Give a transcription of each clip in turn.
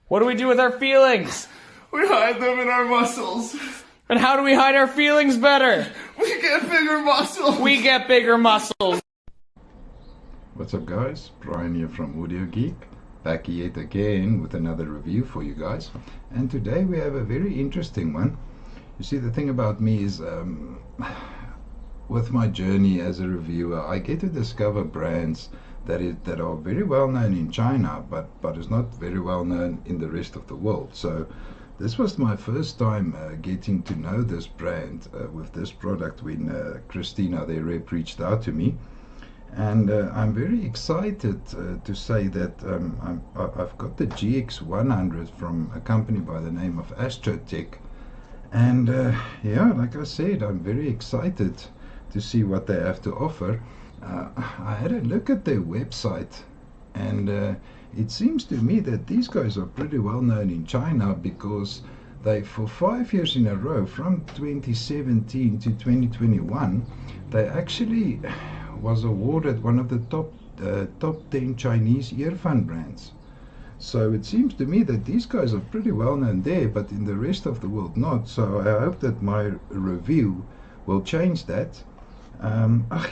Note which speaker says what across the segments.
Speaker 1: What do we do with our feelings?
Speaker 2: We hide them in our muscles.
Speaker 1: And how do we hide our feelings better?
Speaker 2: We get bigger muscles.
Speaker 1: We get bigger muscles.
Speaker 3: What's up guys, Bryan here from Audio Geek, back yet again with another review for you guys. And today we have a very interesting one. You see, the thing about me is with my journey as a reviewer, I get to discover brands that are very well known in China, but is not very well known in the rest of the world. So this was my first time getting to know this brand with this product when Christina, their rep, reached out to me. And I'm very excited to say that I've got the GX100 from a company by the name of Astrotec. And yeah, like I said, I'm very excited to see what they have to offer. I had a look at their website, and it seems to me that these guys are pretty well known in China, because they, for 5 years in a row, from 2017 to 2021, they actually was awarded one of the top 10 Chinese earphone brands. So it seems to me that these guys are pretty well known there, but in the rest of the world not. So I hope that my review will change that.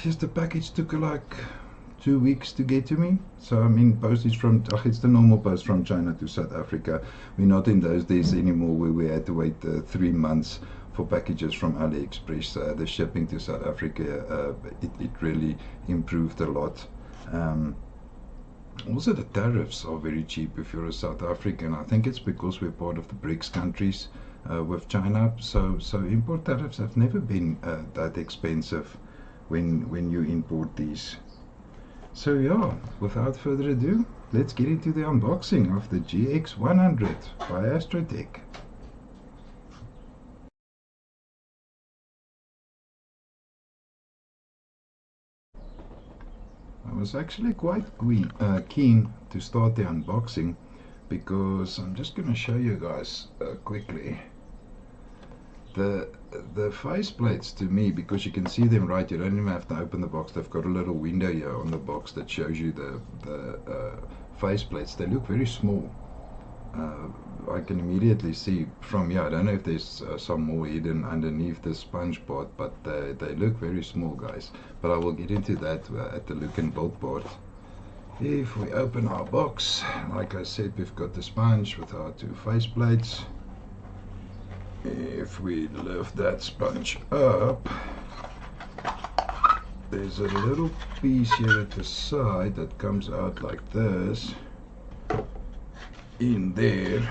Speaker 3: Just the package took like 2 weeks to get to me. So I mean, postage from, it's the normal post from China to South Africa. We're not in those days anymore where we had to wait 3 months for packages from AliExpress. The shipping to South Africa, it really improved a lot. Also, the tariffs are very cheap if you're a South African. I think it's because we're part of the BRICS countries with China. So import tariffs have never been that expensive when you import these. So yeah, without further ado, let's get into the unboxing of the GX100 by Astrotec. I was actually quite keen to start the unboxing, because I'm just going to show you guys quickly the face plates. To me, because you can see them right, you don't even have to open the box. They've got a little window here on the box that shows you the face plates. They look very small. I can immediately see from here, I don't know if there's some more hidden underneath the sponge part, but they look very small, guys. But I will get into that at the look and build part. If we open our box, like I said, we've got the sponge with our two face plates. If we lift that sponge up, there's a little piece here at the side that comes out like this. In there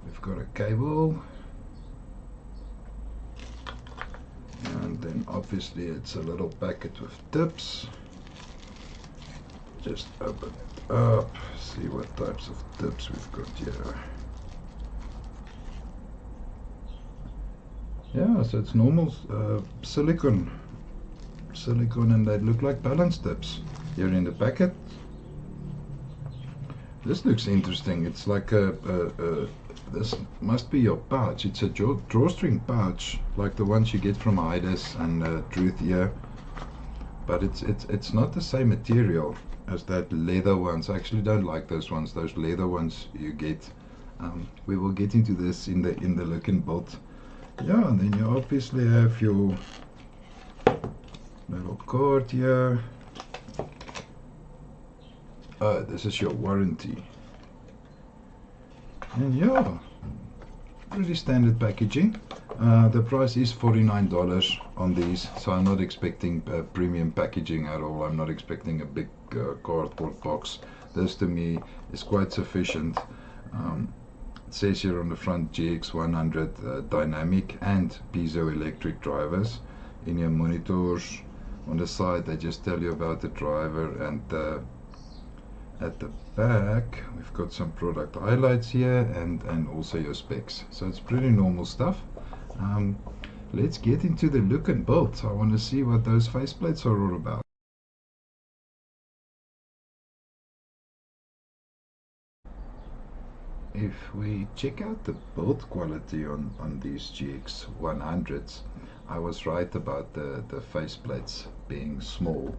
Speaker 3: we've got a cable, and then obviously it's a little packet with tips. Just open it up, see what types of tips we've got here. Yeah, so it's normal silicone, and they look like balance tips here in the packet. This looks interesting. It's like this must be your pouch. It's a drawstring pouch, like the ones you get from Midas and Truth here, but it's not the same material as that leather ones. I actually don't like those ones. Those leather ones you get. We will get into this in the look and build. Yeah, and then you obviously have your little card here. This is your warranty. And yeah, pretty standard packaging. The price is $49 on these, so I'm not expecting premium packaging at all. I'm not expecting a big cardboard box. This to me is quite sufficient. It says here on the front, GX100 dynamic and piezoelectric drivers. In your monitors on the side, they just tell you about the driver, and at the back we've got some product highlights here and also your specs. So it's pretty normal stuff. Let's get into the look and build. I want to see what those faceplates are all about. If we check out the build quality on these GX100s, I was right about the faceplates being small.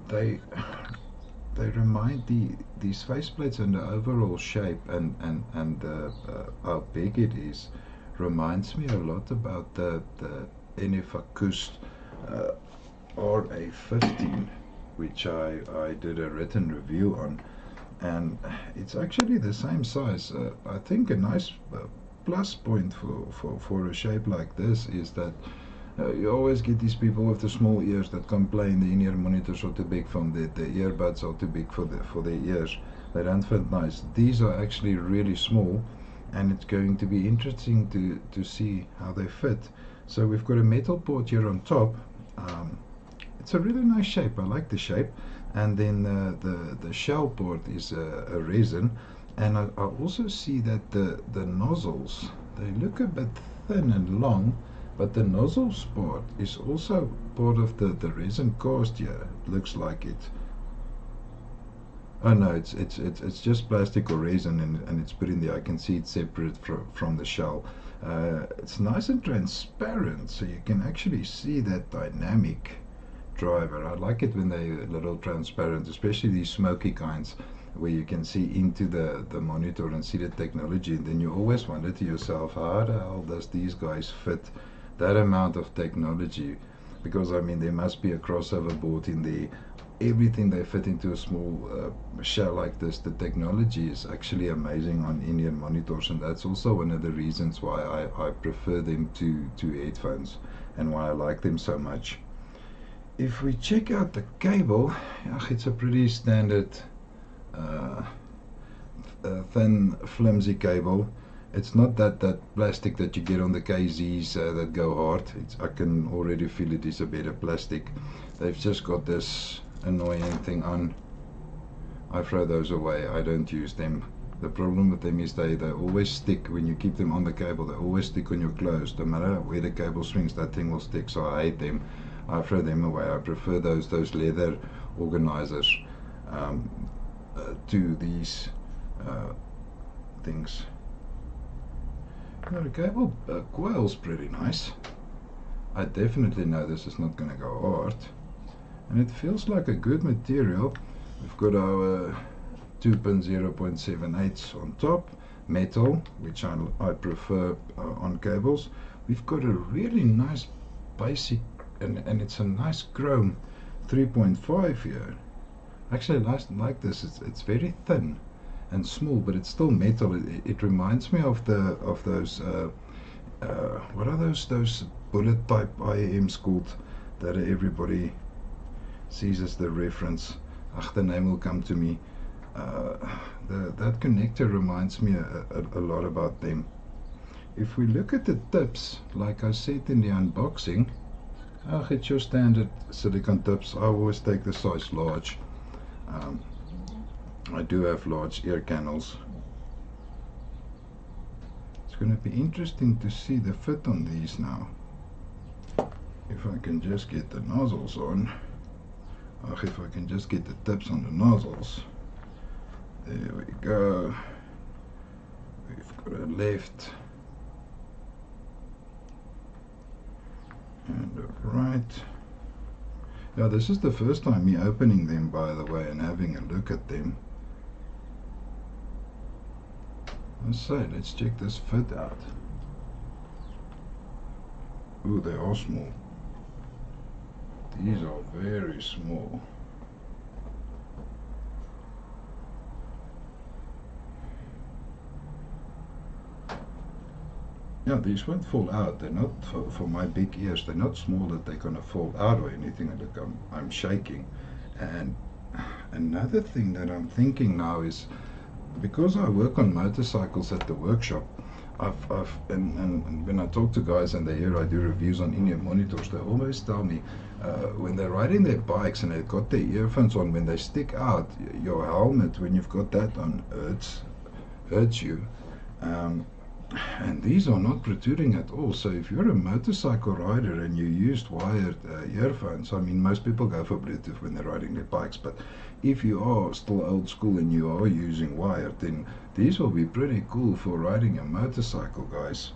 Speaker 3: they remind these faceplates and the overall shape and how big it is reminds me a lot about the NF Acoust RA15, which I did a written review on, and it's actually the same size. I think a nice plus point for a shape like this is that you always get these people with the small ears that complain the in-ear monitors are too big from the earbuds are too big for their ears. They don't fit nice. These are actually really small, and it's going to be interesting to see how they fit. So we've got a metal port here on top. It's a really nice shape. I like the shape. And then the shell port is a resin, and I also see that the nozzles, they look a bit thin and long, but the nozzles part is also part of the resin cast here. It looks like it. Oh no, it's just plastic or resin, and it's put in there. I can see it separate from the shell. It's nice and transparent, so you can actually see that dynamic driver. I like it when they're a little transparent, especially these smoky kinds, where you can see into the monitor and see the technology, and then you always wonder to yourself, how the hell does these guys fit that amount of technology? Because I mean, there must be a crossover board in there. Everything they fit into a small shell like this. The technology is actually amazing on in-ear monitors, and that's also one of the reasons why I prefer them to headphones and why I like them so much. If we check out the cable, it's a pretty standard thin flimsy cable. It's not that plastic that you get on the KZs that go hard. I can already feel it is a better plastic. They've just got this annoying thing on. I throw those away. I don't use them. The problem with them is they always stick. When you keep them on the cable, they always stick on your clothes. No matter where the cable swings, that thing will stick, so I hate them. I throw them away. I prefer those leather organizers to these things. The cable coil's pretty nice. I definitely know this is not going to go hard, and it feels like a good material. We've got our 2-pin 0.78 on top, metal, which I prefer on cables. We've got a really nice basic, and it's a nice chrome 3.5 here. Actually, I like this. It's very thin and small, but it's still metal. It reminds me of those what are those bullet type IAMs called that everybody sees as the reference. The name will come to me. That connector reminds me a lot about them. If we look at the tips, like I said in the unboxing, it's your standard silicone tips. I always take the size large. I do have large ear canals. It's going to be interesting to see the fit on these now. If I can just get the nozzles on. If I can just get the tips on the nozzles. There we go. We've got a left and a right. Yeah, this is the first time me opening them, by the way, and having a look at them. Let's check this fit out. Ooh, they are small. These are very small. Yeah, these won't fall out. They're not for my big ears. They're not small that they're gonna fall out or anything. Look, I'm shaking. And another thing that I'm thinking now is, because I work on motorcycles at the workshop, and when I talk to guys and they hear I do reviews on in-ear monitors, they always tell me when they're riding their bikes and they've got their earphones on, when they stick out, your helmet, when you've got that on, hurts you. And these are not protruding at all. So if you're a motorcycle rider and you used wired earphones, I mean, most people go for Bluetooth when they're riding their bikes, but if you are still old school and you are using wired, then these will be pretty cool for riding a motorcycle, guys.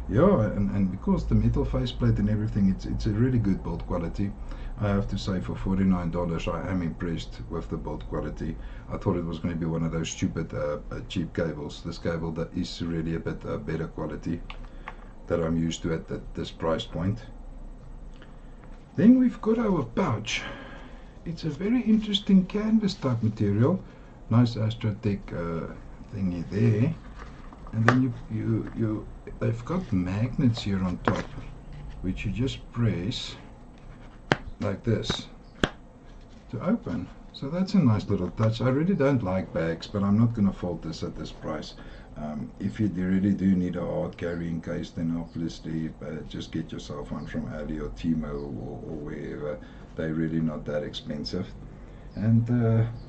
Speaker 3: Yeah, and because the metal faceplate and everything, it's a really good build quality. I have to say, for $49 I am impressed with the build quality. I thought it was going to be one of those stupid cheap cables. This cable that is really a bit better quality that I'm used to at this price point. Then we've got our pouch. It's a very interesting canvas type material. Nice Astrotec thingy there. And then they've got magnets here on top, which you just press like this to open. So that's a nice little touch. I really don't like bags, but I'm not going to fault this at this price. If you really do need a hard carrying case, then obviously just get yourself one from Abbey or Techno or wherever. They're really not that expensive. And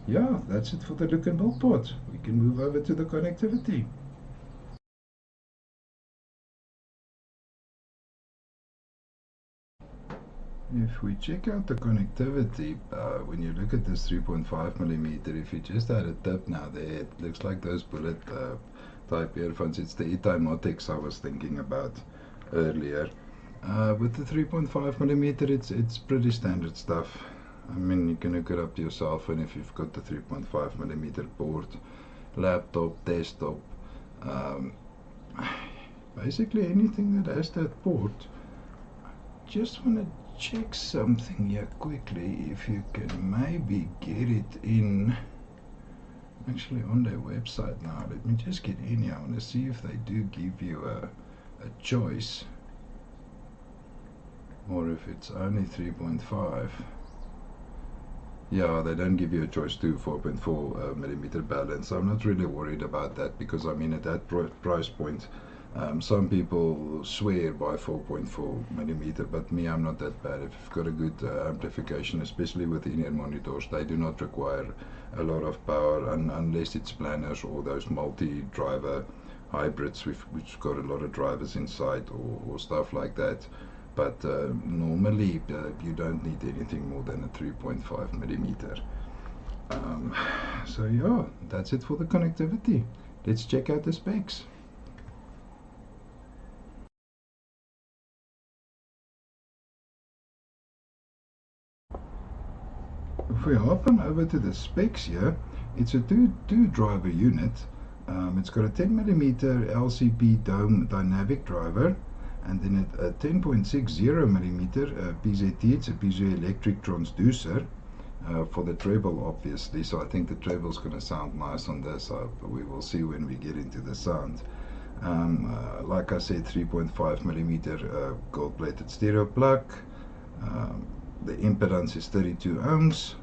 Speaker 3: yeah, that's it for the look and build part. We can move over to the connectivity. If we check out the connectivity, when you look at this 3.5mm, if you just had a tip now there, it looks like those bullet type earphones. It's the Etimotics I was thinking about earlier. With the 3.5mm, it's pretty standard stuff. I mean, you can hook it up to your cell phone if you've got the 3.5mm port, laptop, desktop, basically anything that has that port. Just want to check something here quickly, if you can maybe get it in, actually on their website now. Let me just get in here. I want to see if they do give you a choice, or if it's only 3.5. Yeah, they don't give you a choice to 4.4mm balance. I'm not really worried about that, because I mean, at that price point, some people swear by 4.4mm, but me, I'm not that bad. If you've got a good amplification, especially with in-ear monitors, they do not require a lot of power unless it's planners or those multi-driver hybrids which got a lot of drivers inside, or stuff like that. But normally you don't need anything more than a 3.5mm. So yeah, that's it for the connectivity. Let's check out the specs. If we hop on over to the specs here, it's a two driver unit. It's got a 10mm LCP dome dynamic driver, and then a 10.60mm PZT. It's a piezoelectric transducer for the treble, obviously. So I think the treble is going to sound nice on this. We will see when we get into the sound. Like I said, 3.5mm gold-plated stereo plug. The impedance is 32 ohms,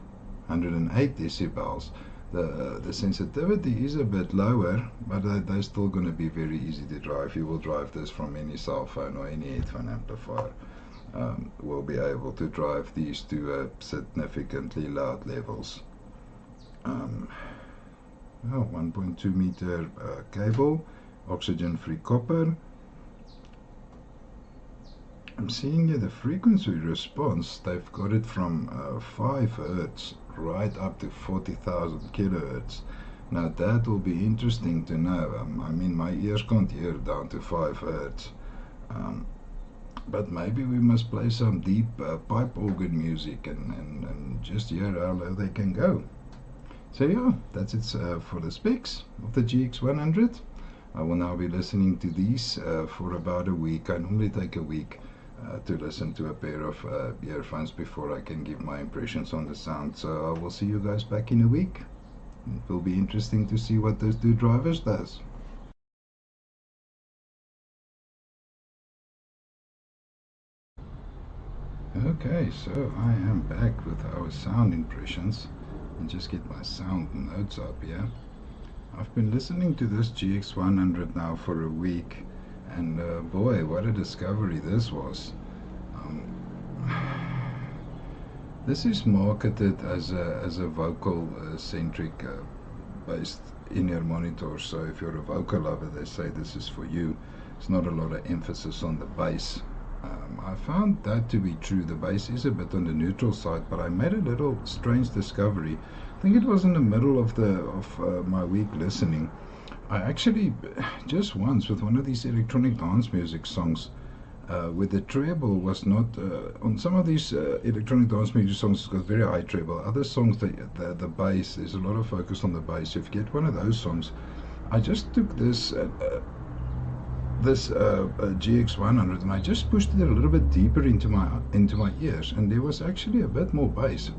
Speaker 3: 108 decibels. The sensitivity is a bit lower, but they're still going to be very easy to drive. You will drive this from any cell phone or any headphone amplifier. Will be able to drive these to significantly loud levels. 1.2 meter cable, oxygen-free copper. I'm seeing here the frequency response. They've got it from 5 Hz right up to 40,000 kilohertz. Now that will be interesting to know. I mean, my ears can't hear down to 5 Hz. But maybe we must play some deep pipe organ music and just hear how low they can go. So yeah, that's it for the specs of the GX100. I will now be listening to these for about a week. I normally take a week to listen to a pair of earphones before I can give my impressions on the sound. So I will see you guys back in a week. It will be interesting to see what those two drivers does. Okay, so I am back with our sound impressions, and just get my sound notes up here. I've been listening to this GX100 now for a week, and boy, what a discovery this was. This is marketed as a vocal centric based in-ear monitor, so if you're a vocal lover, they say this is for you. It's not a lot of emphasis on the bass. I found that to be true. The bass is a bit on the neutral side, but I made a little strange discovery. I think it was in the middle of my week listening. I actually just once, with one of these electronic dance music songs, with the treble was not on some of these electronic dance music songs. It's got very high treble. Other songs, the bass, there's a lot of focus on the bass. If you get one of those songs, I just took this GX100 and I just pushed it a little bit deeper into my ears, and there was actually a bit more bass.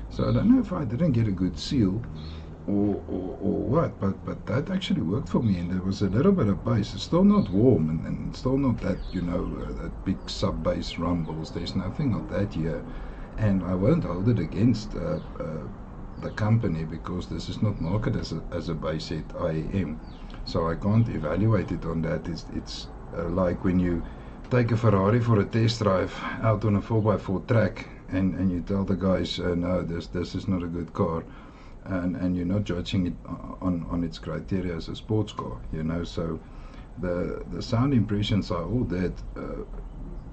Speaker 3: So I don't know if I didn't get a good seal or what, but that actually worked for me, and there was a little bit of bass. It's still not warm, and still not that, that big sub bass rumbles. There's nothing of that here, and I won't hold it against the company, because this is not marketed as a bass set IAM, so I can't evaluate it on that. It's like when you take a Ferrari for a test drive out on a 4x4 track, and you tell the guys, no, this is not a good car. And you're not judging it on its criteria as a sports car, so the sound impressions are all that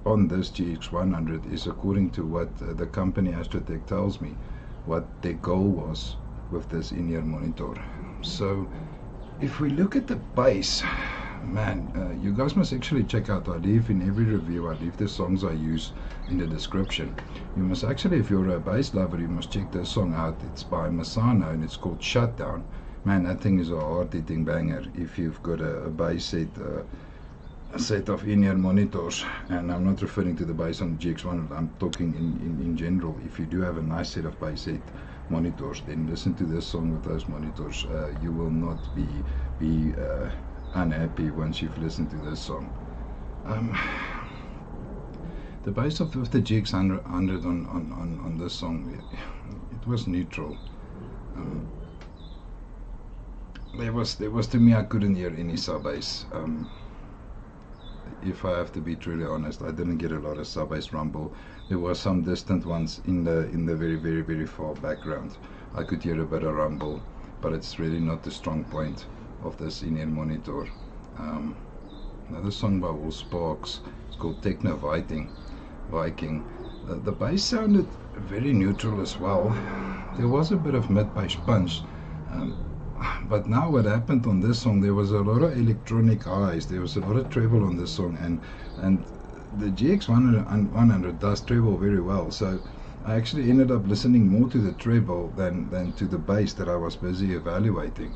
Speaker 3: on this GX100 is according to what the company Astrotec tells me what their goal was with this in-ear monitor. So if we look at the bass, man, you guys must actually check out, I leave in every review, I leave the songs I use in the description. You must actually, if you're a bass lover, you must check this song out. It's by Massano and it's called Shutdown. Man, that thing is a hard-hitting banger if you've got a bass set, a set of in-ear monitors. And I'm not referring to the bass on the GX100, I'm talking in general. If you do have a nice set of bass set monitors, then listen to this song with those monitors. You will not be unhappy once you've listened to this song. The bass of the GX100 on this song, it was neutral. There was to me, I couldn't hear any sub bass. If I have to be truly honest, I didn't get a lot of sub bass rumble. There were some distant ones in the very, very, very far background. I could hear a bit of rumble, but it's really not the strong point of this in-ear monitor. Another song by All Sparks, it's called Techno Viking. The bass sounded very neutral as well. There was a bit of mid-bass punch, but now what happened on this song, there was a lot of electronic highs, there was a lot of treble on this song, and the GX100 does treble very well, so I actually ended up listening more to the treble than to the bass that I was busy evaluating.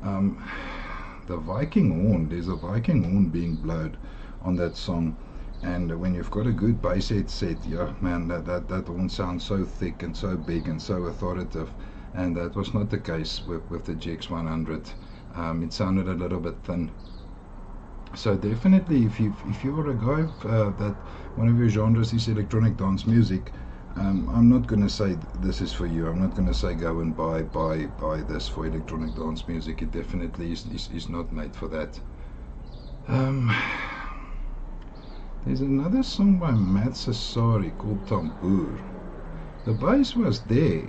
Speaker 3: The Viking horn, there's a Viking horn being blown on that song, and when you've got a good bass head set, yeah man, that horn sounds so thick and so big and so authoritative, and that was not the case with the GX100. It sounded a little bit thin. So definitely, if you are a guy that one of your genres is electronic dance music, I'm not going to say this is for you. I'm not going to say go and buy this for electronic dance music. It definitely is not made for that. There's another song by Sassari called Tambur. The bass was there.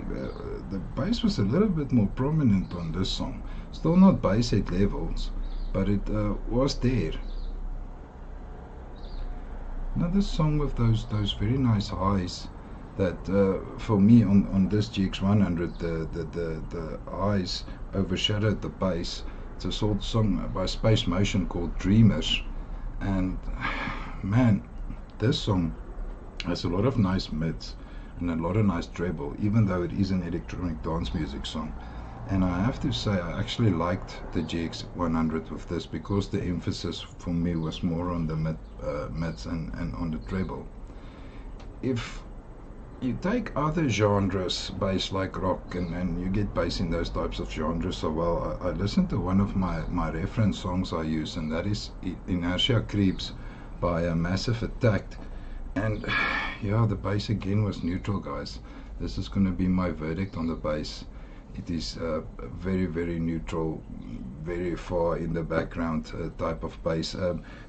Speaker 3: The bass was a little bit more prominent on this song. Still not bass head levels, but it was there. Another song with those very nice highs. That for me on this GX100, the highs overshadowed the bass. It's a sort of song by Space Motion called Dreamers, and man, this song has a lot of nice mids and a lot of nice treble, even though it is an electronic dance music song. And I have to say, I actually liked the GX100 with this, because the emphasis for me was more on the mids and on the treble. If you take other genres, bass like rock, and you get bass in those types of genres. So well, I listened to one of my reference songs I use, and that is Inertia Creeps by a Massive Attack, and yeah, the bass again was neutral, guys. This is going to be my verdict on the bass. It is very, very neutral, very far in the background type of bass.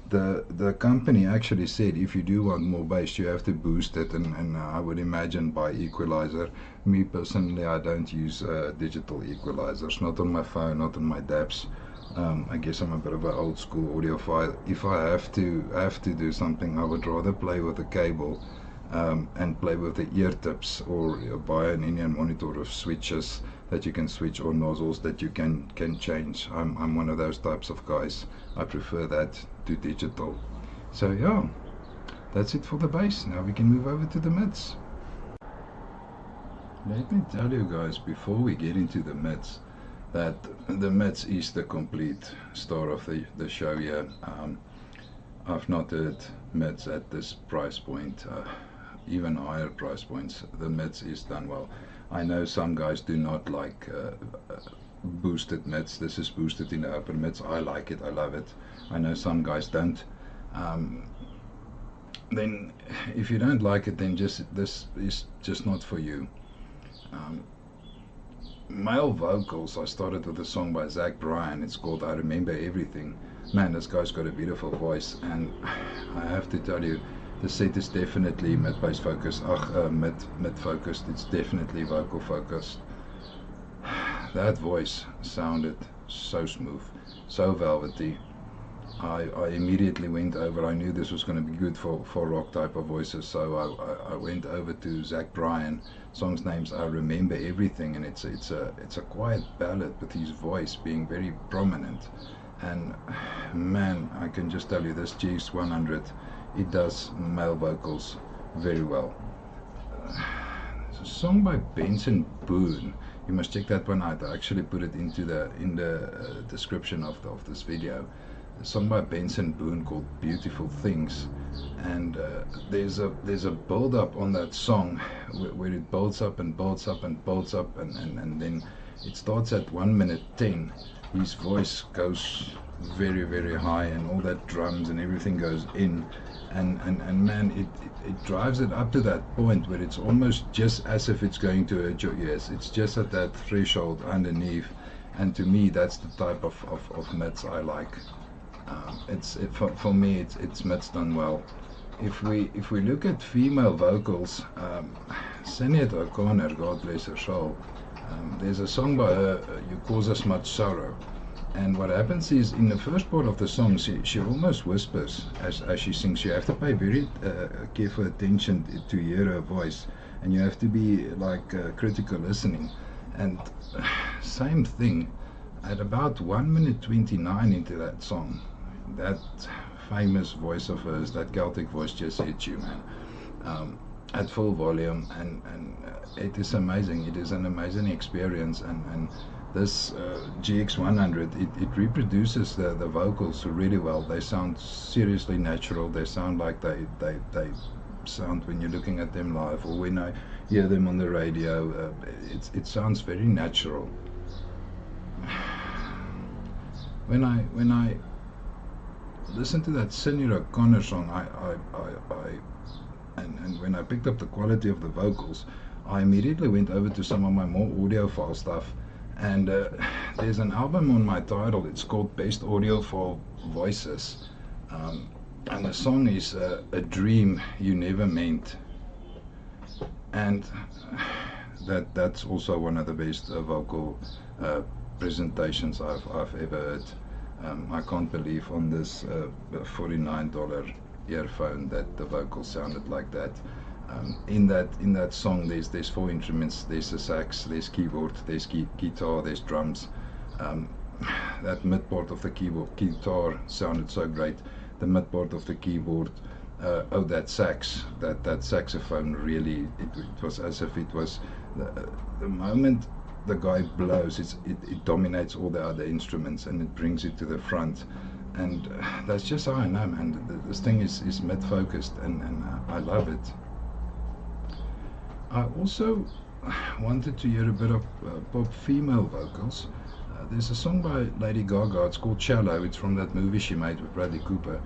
Speaker 3: The company actually said if you do want more bass, you have to boost it, and I would imagine by equalizer. Me personally, I don't use digital equalizers, not on my phone, not on my DAPs. I guess I'm a bit of an old school audiophile. If I have to do something, I would rather play with a cable and play with the ear tips, or buy an in-ear monitor of switches that you can switch, or nozzles that you can change. I'm one of those types of guys. I prefer that to digital. So yeah, that's it for the bass. Now we can move over to the mids. Let me tell you guys, before we get into the mids, that the mids is the complete star of the show here. I've not heard mids at this price point, even higher price points. The mids is done well. I know some guys do not like boosted mids. This is boosted in the upper mids. I like it, I love it. I know some guys don't. Then if you don't like it, then this is just not for you. Male vocals, I started with a song by Bryan. It's called I Remember Everything. Man, this guy's got a beautiful voice, and I have to tell you, the set is definitely mid-bass focused, mid focused. It's definitely vocal focused. That voice sounded so smooth, so velvety. I immediately went over. I knew this was going to be good for rock type of voices, so I went over to Bryan. Song's name's I Remember Everything, and it's a quiet ballad with his voice being very prominent. And man, I can just tell you, this GX100, it does male vocals very well. It's a song by Benson, Boone. You must check that one out. I actually put it in the description of this video. A song by Benson, Boone called Beautiful Things, and there's a build up on that song where it builds up and builds up and builds up, and then it starts at 1 minute 10. His voice goes very, very high, and all that drums and everything goes in, and man, it drives it up to that point where it's almost just as if it's going to hurt your ears. It's just at that threshold underneath, and to me, that's the type of mids I like. For me, it's mids done well. If we look at female vocals, Sinead O'Connor, God bless her soul, there's a song by her, You Cause Us Much Sorrow, and what happens is, in the first part of the song, she almost whispers as she sings. You have to pay very careful attention to hear her voice, and you have to be like critical listening. And same thing, at about 1 minute 29 into that song, that famous voice of hers, that Celtic voice, just hits you, man, at full volume, and it is amazing. It is an amazing experience, and this GX100, it reproduces the vocals really well. They sound seriously natural. They sound like they sound when you're looking at them live, or when I hear them on the radio. It sounds very natural. When I listen to that Sinead O'Connor song, and when I picked up the quality of the vocals, I immediately went over to some of my more audiophile stuff, and there's an album on my title. It's called Best Audiophile Voices, and the song is A Dream You Never Meant, and that's also one of the best vocal presentations I've ever heard. I can't believe on this $49 earphone that the vocals sounded like that. In that song, there's 4 instruments. There's a sax, there's keyboard, there's guitar, there's drums. That mid part of the guitar sounded so great. The mid part of the keyboard, that sax, that saxophone, really, it was as if it was the moment the guy blows, it dominates all the other instruments, and it brings it to the front. And that's just how I know, man. This thing is mid-focused, and I love it. I also wanted to hear a bit of pop female vocals. There's a song by Lady Gaga. It's called Shallow. It's from that movie she made with Bradley Cooper.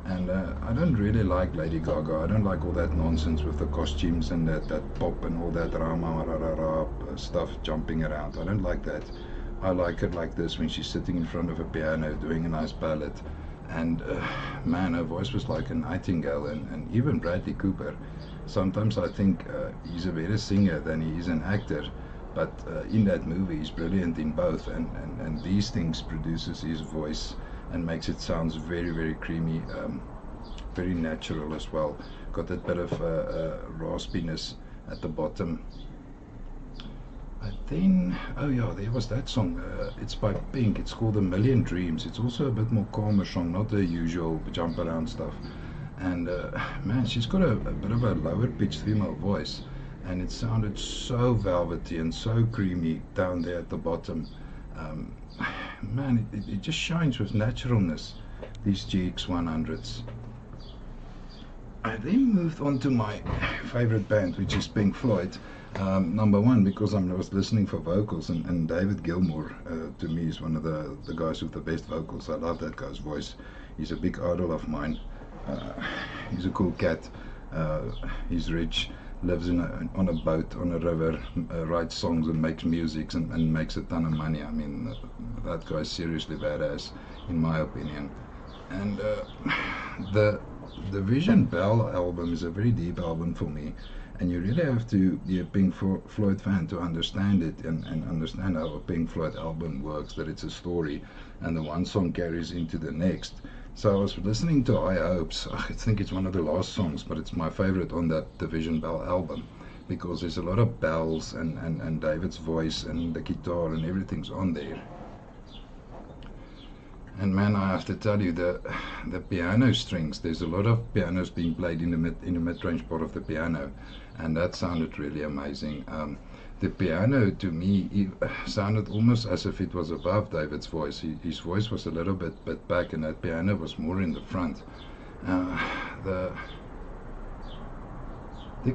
Speaker 3: And I don't really like Lady Gaga. I don't like all that nonsense with the costumes and that pop and all that rama stuff jumping around. I don't like that. I like it like this, when she's sitting in front of a piano doing a nice ballad. And man, her voice was like a nightingale. And even Bradley Cooper, sometimes I think he's a better singer than he is an actor. But in that movie, he's brilliant in both. And these things produces his voice and makes it sounds very, very creamy, very natural as well. Got that bit of raspiness at the bottom. But then, oh yeah, there was that song. It's by Pink. It's called A Million Dreams. It's also a bit more calmer song, not the usual jump around stuff. And man, she's got a bit of a lower pitched female voice, and it sounded so velvety and so creamy down there at the bottom. Man, it just shines with naturalness, these GX100s. I then moved on to my favorite band, which is Pink Floyd. Number one, because I was listening for vocals, and David Gilmour, to me, is one of the guys with the best vocals. I love that guy's voice. He's a big idol of mine. He's a cool cat. He's rich, lives on a boat on a river, writes songs and makes music and makes a ton of money. I mean, that guy's seriously badass, in my opinion. And the Vision Bell album is a very deep album for me, and you really have to be a Pink Floyd fan to understand it and understand how a Pink Floyd album works, that it's a story and the one song carries into the next. So I was listening to High Hopes. I think it's one of the last songs, but it's my favorite on that Vision Bell album, because there's a lot of bells and David's voice and the guitar and everything's on there. And man, I have to tell you, the piano strings, there's a lot of pianos being played in the mid-range part of the piano, and that sounded really amazing. The piano, to me, sounded almost as if it was above David's voice. His voice was a little bit back, and that piano was more in the front. The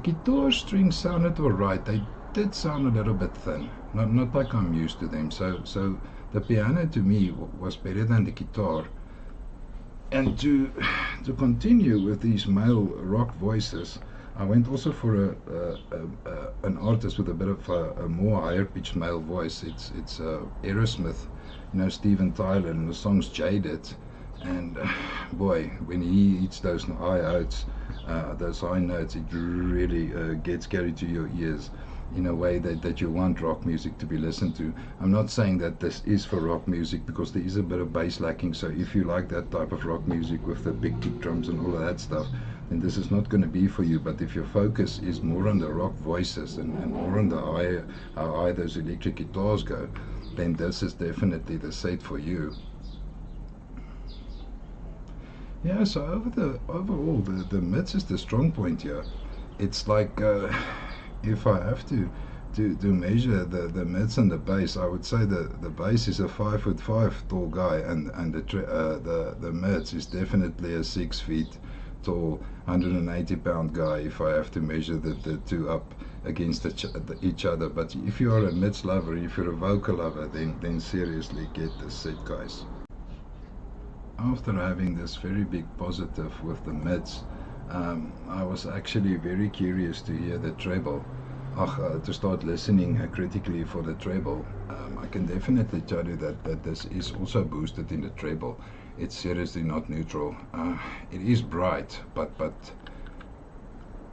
Speaker 3: guitar strings sounded alright. They did sound a little bit thin, not like I'm used to them. So the piano to me was better than the guitar. And to continue with these male rock voices, I went also for an artist with a bit of a more higher pitched male voice. It's Aerosmith, Steven Tyler, and the song's Jaded. And boy, when he hits those high notes, it really gets carried to your ears in a way that you want rock music to be listened to. I'm not saying that this is for rock music, because there is a bit of bass lacking, so if you like that type of rock music with the big kick drums and all of that stuff, then this is not going to be for you. But if your focus is more on the rock voices and more on how high those electric guitars go, then this is definitely the set for you. Yeah, so overall, the mids is the strong point here. It's like, if I have to measure the mids and the bass, I would say the bass is a 5'5" tall guy, and the mids is definitely a 6 feet tall, 180-pound guy, if I have to measure the two up against each other. But if you are a mids lover, if you're a vocal lover, then seriously get this set, guys. After having this very big positive with the mids, I was actually very curious to hear the treble, to start listening critically for the treble. I can definitely tell you that this is also boosted in the treble. It's seriously not neutral. It is bright, but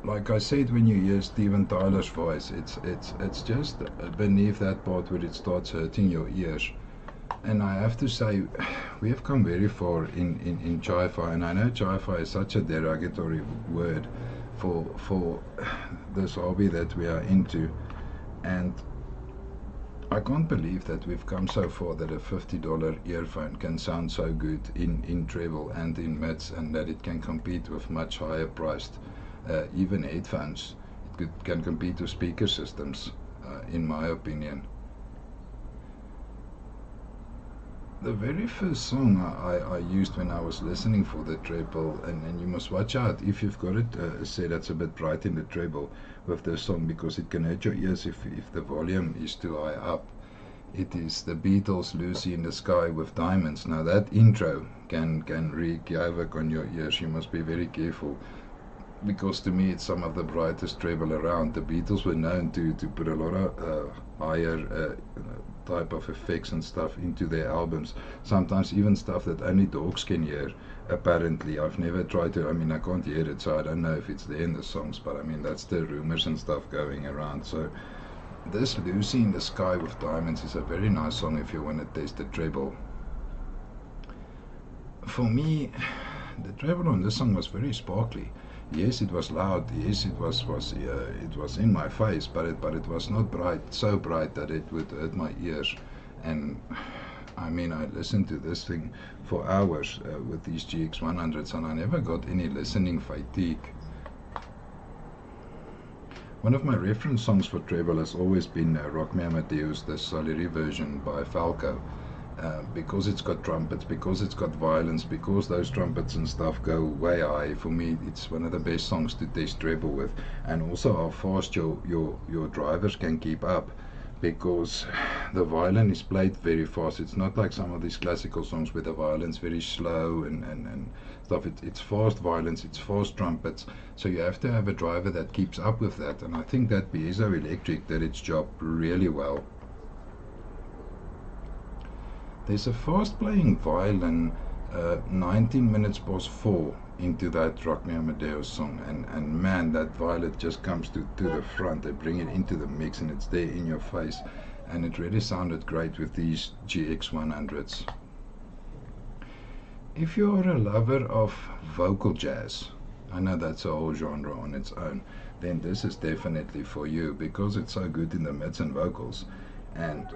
Speaker 3: like I said, when you hear Steven Tyler's voice, it's just beneath that part where it starts hurting your ears. And I have to say, we have come very far in chi-fi, and I know chi-fi is such a derogatory word for this hobby that we are into, and I can't believe that we've come so far that a $50 earphone can sound so good in treble and in mids, and that it can compete with much higher priced even headphones. It can compete with speaker systems, in my opinion. The very first song I used when I was listening for the treble, and you must watch out if you've got it set that's a bit bright in the treble with this song, because it can hurt your ears if the volume is too high up. It is the Beatles' Lucy in the Sky with Diamonds. Now that intro can wreak havoc on your ears. You must be very careful, because to me it's some of the brightest treble around. The Beatles were known to put a lot of higher type of effects and stuff into their albums, sometimes even stuff that only dogs can hear, apparently. I've never tried to, I can't hear it, so I don't know if it's there in the songs, but that's the rumors and stuff going around. So this Lucy in the Sky with Diamonds is a very nice song if you want to test the treble. For me, the treble on this song was very sparkly. Yes, it was loud. Yes, it was in my face, but it was not bright, so bright that it would hurt my ears. And I mean, I listened to this thing for hours with these GX100s, and I never got any listening fatigue. One of my reference songs for treble has always been Rock Me Amadeus, the Salieri version by Falco. Because it's got trumpets, because it's got violins, because those trumpets and stuff go way high. For me, it's one of the best songs to test treble with, and also how fast your drivers can keep up, because the violin is played very fast. It's not like some of these classical songs where the violin's very slow and stuff. It's fast violins, it's fast trumpets, so you have to have a driver that keeps up with that, and I think that Piezoelectric did its job really well. There's a fast playing violin 19 minutes past 4 into that Rock Me Amadeus song, and man, that violin just comes to the front. They bring it into the mix and it's there in your face, and it really sounded great with these GX100s. If you're a lover of vocal jazz, I know that's a whole genre on its own, then this is definitely for you, because it's so good in the mids and vocals. And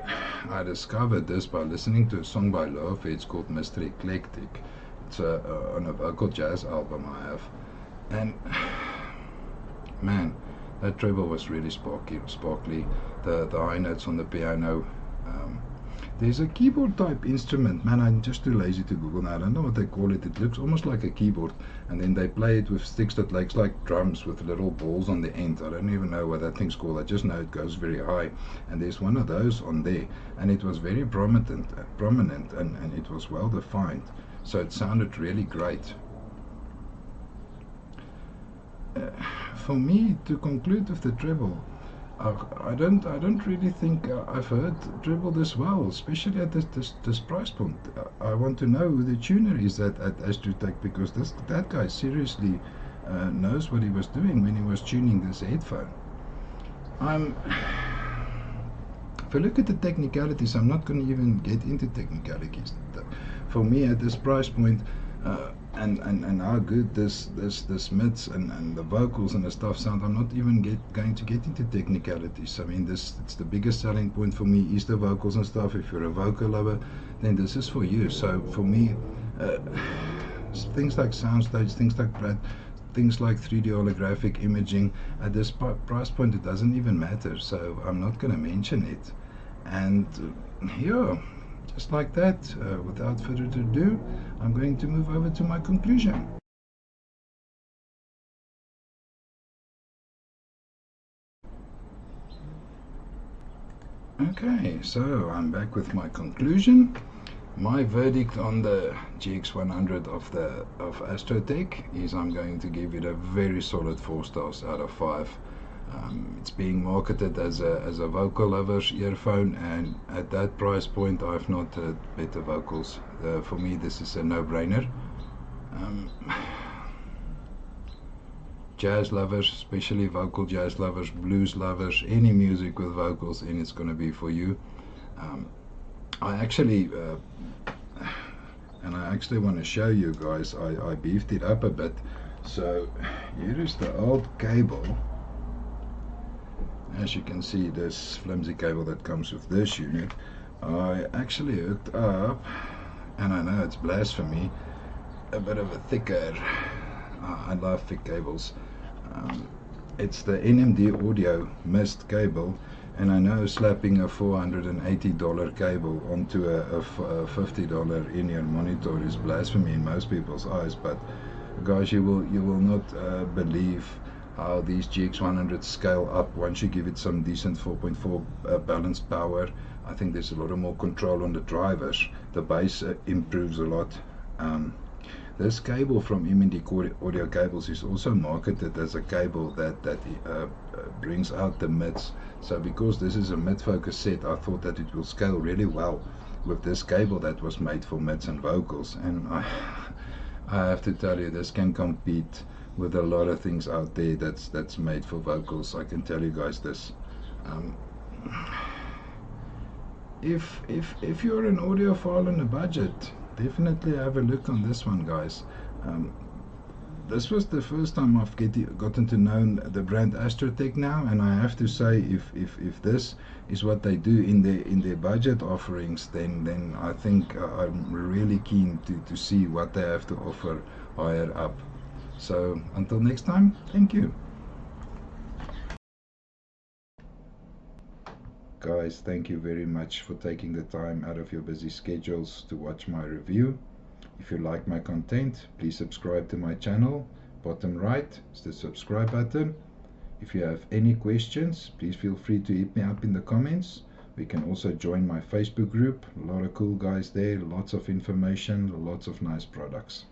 Speaker 3: I discovered this by listening to a song by Laufey. It's called Mr. Eclectic. It's on a vocal jazz album I have. And man, that treble was really sparkly. The high notes on the piano. There's a keyboard type instrument. Man, I'm just too lazy to Google now. I don't know what they call it. It looks almost like a keyboard, and then they play it with sticks that looks like drums with little balls on the end. I don't even know what that thing's called. I just know it goes very high, and there's one of those on there, and it was very prominent, and it was well defined, so it sounded really great. For me, to conclude with the treble, I don't really think I've heard treble this well, especially at this price point. I want to know who the tuner is at Astrotec, because that guy seriously knows what he was doing when he was tuning this headphone. If I look at the technicalities, I'm not going to even get into technicalities. For me, at this price point, and how good this mids and the vocals and the stuff sound, I'm not even going to get into technicalities. I mean, it's the biggest selling point for me is the vocals and stuff. If you're a vocal lover, then this is for you. So for me, things like soundstage, things like 3D holographic imaging, at this price point, it doesn't even matter. So I'm not going to mention it. And yeah, just like that, without further ado, I'm going to move over to my conclusion. Okay, so I'm back with my conclusion. My verdict on the GX100 of Astrotec is I'm going to give it a very solid 4 stars out of 5. It's being marketed as a vocal lover's earphone, and at that price point I've not heard better vocals. For me, this is a no-brainer. Jazz lovers, especially vocal jazz lovers, blues lovers, any music with vocals in, it's going to be for you. I actually want to show you guys, I beefed it up a bit. So here is the old cable. As you can see, this flimsy cable that comes with this unit, I actually hooked up, and I know it's blasphemy, a bit of a thicker, I love thick cables, it's the NMD Audio Mist cable, and I know slapping a $480 cable onto a $50 in-ear monitor is blasphemy in most people's eyes, but guys, you will not believe how these GX100s scale up once you give it some decent 4.4 balanced power. I think there's a lot more control on the drivers. The bass improves a lot. This cable from MD Audio Cables is also marketed as a cable that brings out the mids. So because this is a mid-focus set, I thought that it will scale really well with this cable that was made for mids and vocals. And I have to tell you, this can compete with a lot of things out there that's made for vocals. I can tell you guys this. If you're an audiophile on a budget, definitely have a look on this one, guys. this was the first time I've gotten to know the brand Astrotec now, and I have to say, if this is what they do in their budget offerings, then I think I'm really keen to see what they have to offer higher up. So until next time, thank you. Guys, thank you very much for taking the time out of your busy schedules to watch my review. If you like my content, please subscribe to my channel. Bottom right is the subscribe button. If you have any questions, please feel free to hit me up in the comments. We can also join my Facebook group. A lot of cool guys there, lots of information, lots of nice products.